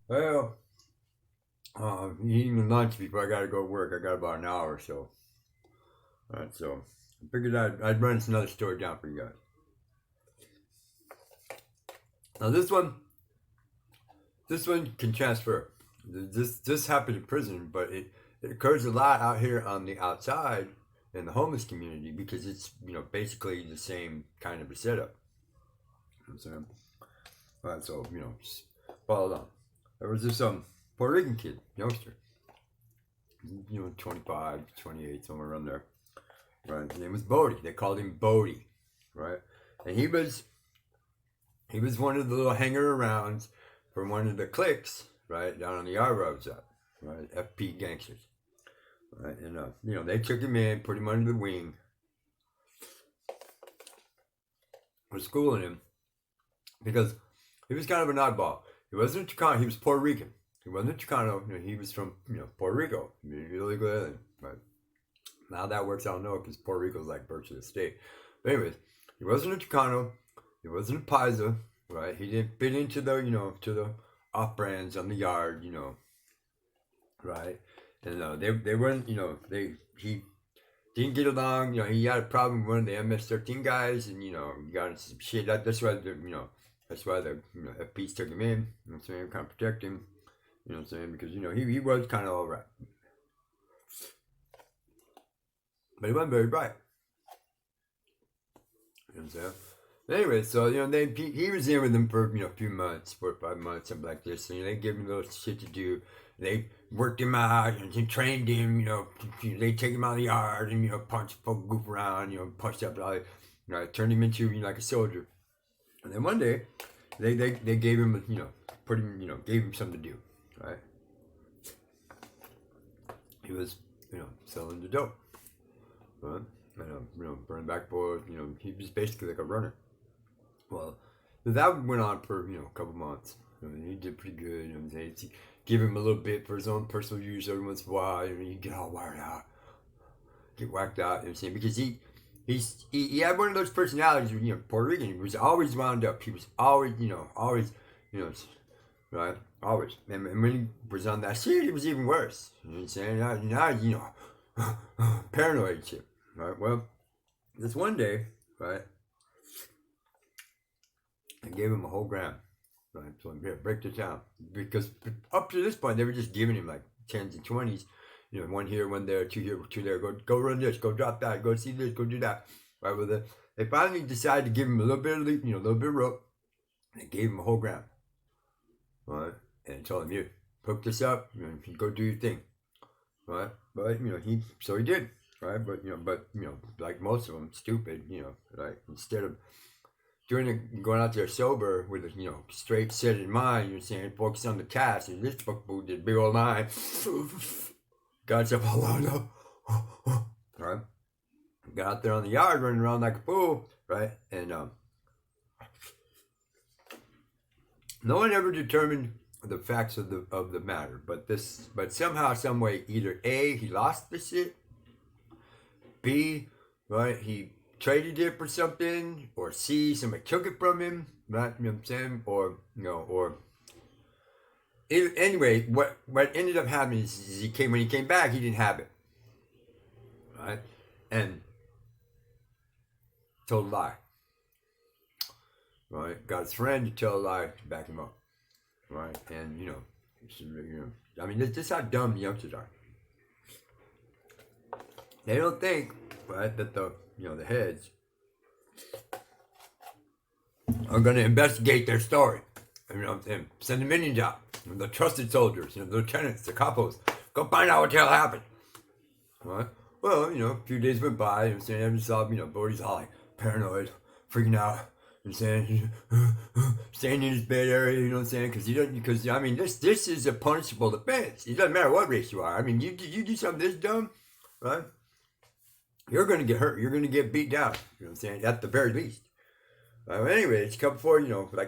Well, eating lunch before I gotta go to work. I got about an hour or so. Alright, so I figured I'd run another story down for you guys. Now this one can transfer. This happened in prison, but it occurs a lot out here on the outside in the homeless community because it's basically the same kind of a setup. You know what I'm saying? Alright, so just follow along. There was this Puerto Rican kid, youngster, 25, 28, somewhere around there. Right, his name was Bodie. They called him Bodie, right? And he was one of the little hanger arounds from one of the cliques, right, down on the yard where I was at, right, FP Gangsters, right, and they took him in, put him under the wing, was schooling him because he was kind of an oddball. He wasn't Chicano. He was Puerto Rican. He wasn't Chicano. He was from Puerto Rico, illegal alien, right? Now that works out no because Puerto Rico's like virtually a state. But anyways, he wasn't a Chicano. He wasn't a Paisa, right? He didn't fit into the to the off brands on the yard, right? And they weren't he didn't get along. He had a problem with one of the MS-13 guys, and he got into some shit. That's why the FPs took him in. You know what I'm saying? Kind of protect him. You know what I'm saying? Because he was kind of alright, but he wasn't very bright. You know what I'm saying? Anyway, so he was in with them for a few months, 4 or 5 months, something like this. And they gave him a little shit to do. They worked him out and they trained him. They take him out of the yard and punch, poke, goof around. Punched up, turned him into like a soldier. And then one day, they gave him put him gave him something to do, right? He was selling the dope, right? And burning backboards. He was basically like a runner. Well, that went on for a couple months. He did pretty good. They give him a little bit for his own personal use every once in a while. You get all wired out, get whacked out. You know what I'm saying? Because he had one of those personalities. Puerto Rican. He was always wound up. He was always right, always. And when he was on that shit, it was even worse. You know what I'm saying? Now paranoid shit. Right. Well, this one day, right. I gave him a whole gram. Right, so I'm here, break this down. Because up to this point, they were just giving him like 10s and 20s. One here, one there, two here, two there. Go run this, go drop that, go see this, go do that. Right, well, they finally decided to give him a little bit of, a little bit of rope. And they gave him a whole gram. Right, and told him, you hook this up, go do your thing. Right, but he did. Right, but like most of them, stupid. Right, instead of going out there sober with a straight set in mind, you're saying focus on the task, and this fuckboy did big old line, got himself all lined up, right? Got out there on the yard running around like a fool, right? And no one ever determined the facts of the matter, but somehow, some way, either A, he lost the shit, B, right, he traded it for something, or C, somebody took it from him, right? You know what I'm saying? Or anyway, what ended up happening is when he came back, he didn't have it, right? And told a lie, right? Got his friend to tell a lie to back him up, right? And I mean, this is how dumb the youngsters are. They don't think, right, that the heads are going to investigate their story. And send the minions out, the trusted soldiers, the lieutenants, the capos, go find out what the hell happened. Right? Well, a few days went by, and I saw, Bodie's all like paranoid, freaking out, staying in his bed area, because he doesn't, this is a punishable offense. It doesn't matter what race you are. I mean, you do something this dumb, right? You're going to get hurt. You're going to get beat down. At the very least. Anyway, it's come before, by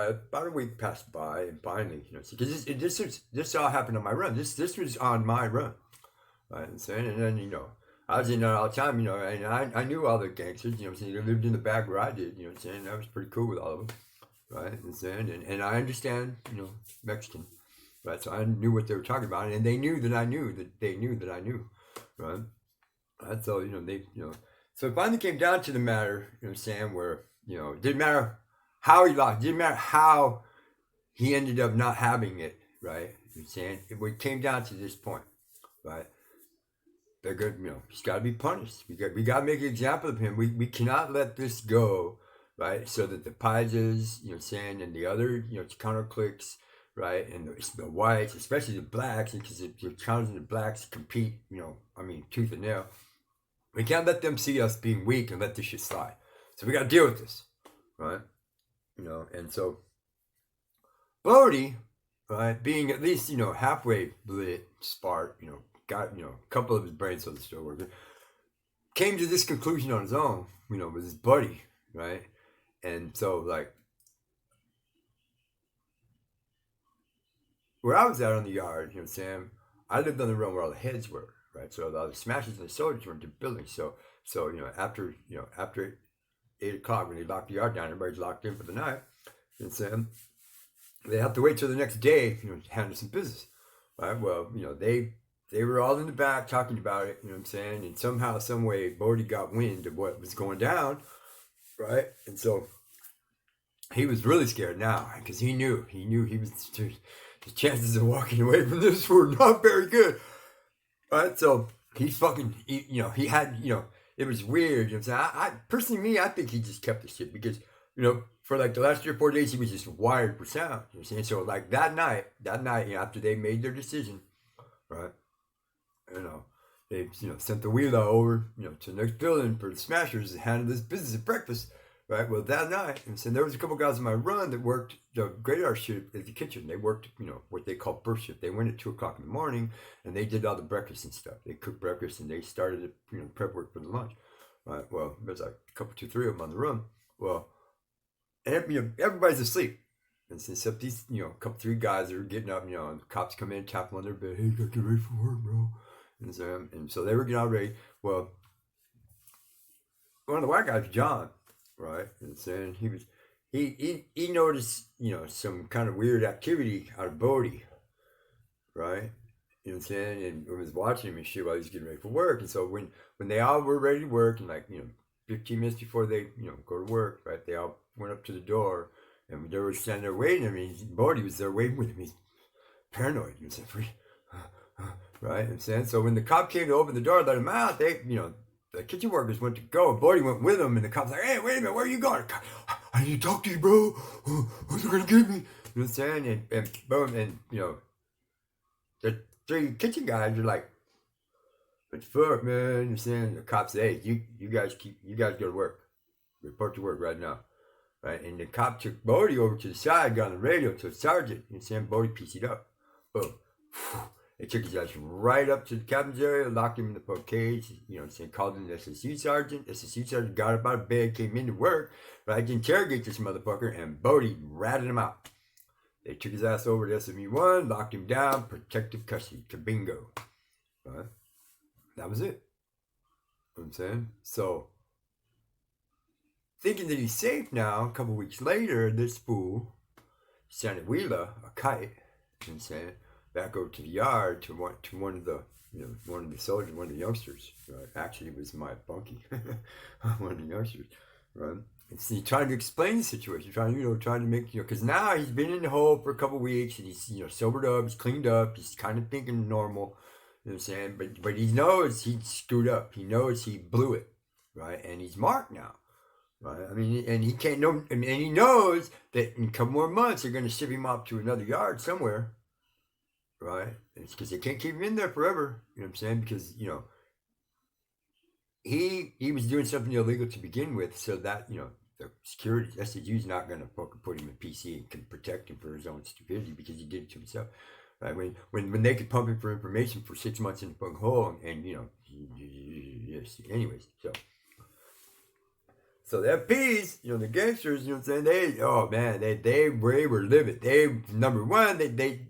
about a week passed by, and finally, because this all happened on my run. This was on my run. Right? And then, I was in there all the time, and I knew all the gangsters, they lived in the back where I did, that was pretty cool with all of them. right? And I understand, Mexican, right? So I knew what they were talking about, and they knew that I knew that they knew that I knew, right? Right? So so it finally came down to the matter, Sam, where it didn't matter how he lost, didn't matter how he ended up not having it, right? Saying it came down to this point, right? They're good, he's got to be punished. We got to make an example of him. We cannot let this go, right? So that the Paises, saying, and the other, counter cliques, right, and the whites, especially the blacks, because the China's and the blacks compete, tooth and nail. We can't let them see us being weak and let this shit slide. So we got to deal with this, right? And so Bodie, right, being at least halfway lit, spark, got a couple of his brain cells still working, came to this conclusion on his own, with his buddy, right? And so like where I was out on the yard, Sam, I lived on the road where all the heads were, right? So all the smashes and the soldiers were in the building. So after 8 o'clock when they locked the yard down, everybody's locked in for the night. And Sam, they have to wait till the next day, to handle some business, right? Well, they were all in the back talking about it, and somehow, some way, Bodie got wind of what was going down, right? And so he was really scared now because he knew he was the chances of walking away from this were not very good, right? So he fucking, he had, it was weird. I personally, I think he just kept the shit because, for like the last 3 or 4 days, he was just wired for sound. So like that night, after they made their decision, right? They sent the wheeler over, to the next building for the smashers to handle this business at breakfast, right? Well, that night, and so there was a couple guys on my run that worked the graveyard shift at the kitchen. They worked, what they call first shift. They went at 2 o'clock in the morning, and they did all the breakfast and stuff. They cooked breakfast and they started, prep work for the lunch, right? Well, there's like a couple, 2, 3 of them on the run. Well, and everybody's asleep. And except these, couple, 3 guys that are getting up, and the cops come in, tap them on their bed. Hey, you gotta get ready for work, bro. And so they were getting all ready. Well, one of the white guys, John, right, and saying he noticed, some kind of weird activity out of Bodie, right? And was watching him and shit while he was getting ready for work. And so when they all were ready to work, and like 15 minutes before they go to work, right, they all went up to the door, and they were standing there waiting. I mean, Bodie was there waiting with him. He's paranoid. He was like, right? And so when the cop came to open the door, let him out, they, the kitchen workers went to go, and Bodie went with him, and the cop's like, hey, wait a minute, where are you going? I need to talk to you, bro. Who's going to get me? You know what I'm saying? And boom, and, the 3 kitchen guys are like, what the fuck, man? You know what I'm saying? The cop said, hey, you guys go to work. Report to work right now. Right? And the cop took Bodie over to the side, got on the radio to a sergeant, and saying Bodie PC'd up. Boom. They took his ass right up to the captain's area, locked him in the fuck cage, called in the SSU sergeant. SSU sergeant got up out of bed, came into work, right, to interrogate this motherfucker, and Bodie ratted him out. They took his ass over to SMU1, locked him down, protective custody, kabingo. Right? That was it. You know what I'm saying? So, thinking that he's safe now, a couple weeks later, this fool, Santa Wheeler, a kite, you know what I'm saying, back over to the yard to one of the soldiers, one of the youngsters. Right? Actually, it was my bunkie, one of the youngsters. Right? And so he's trying to explain the situation, trying to make because now he's been in the hole for a couple weeks, and he's sobered up, he's cleaned up, he's kind of thinking normal. You know what I'm saying? But he knows he screwed up. He knows he blew it, right? And he's marked now. Right? I mean, and he can't know, and he knows that in a couple more months they're going to ship him off to another yard somewhere. Right? It's because they can't keep him in there forever. You know what I'm saying? Because, he was doing something illegal to begin with, so that, the security, SSU is not going to fucking put him in PC and can protect him for his own stupidity because he did it to himself. Right? When they could pump him for information for 6 months in the fucking hole, and yes, anyways, so the FPs, the gangsters, you know what I'm saying? They were livid. Number one, they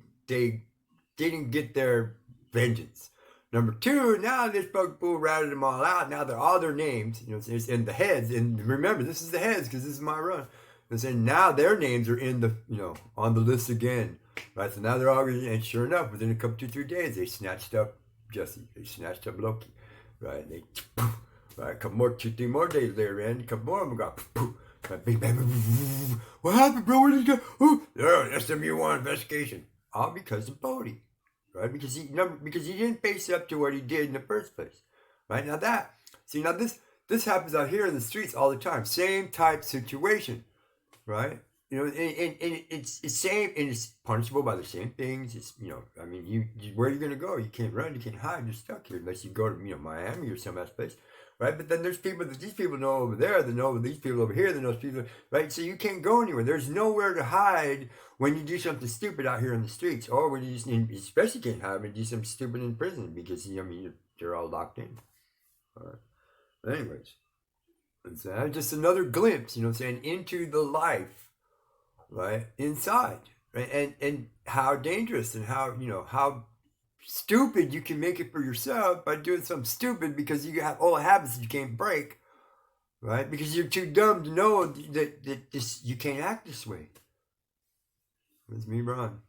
didn't get their vengeance. Number 2, now this fucking fool routed them all out. Now they're all their names, and the heads. And remember, this is the heads because this is my run. And then now their names are in the, on the list again, right? So now they're all, and sure enough, within a couple, 2-3 days, they snatched up Jesse. They snatched up Loki, right? They, right, a couple more, 2-3 more days later, and a couple more of them got, right, big bang, what happened, bro? Where did you go? Oh, SMU1 investigation. All because of Bodie, right? Because he didn't face up to what he did in the first place, right? Now this happens out here in the streets all the time. Same type situation, right? And it's same, and it's punishable by the same things. It's, I mean, you where are you gonna go? You can't run, you can't hide. You're stuck here unless you go to Miami or some place, right? But then there's people that these people know over there, they know these people over here, they know people, right? So you can't go anywhere. There's nowhere to hide when you do something stupid out here in the streets, or when you especially can't hide when you do something stupid in prison because you're all locked in. All right. Anyways, it's just another glimpse, into the life, right, inside, right, and how dangerous and how stupid you can make it for yourself by doing something stupid because you have old habits that you can't break, right? Because you're too dumb to know that you can't act this way. That's me, Ron.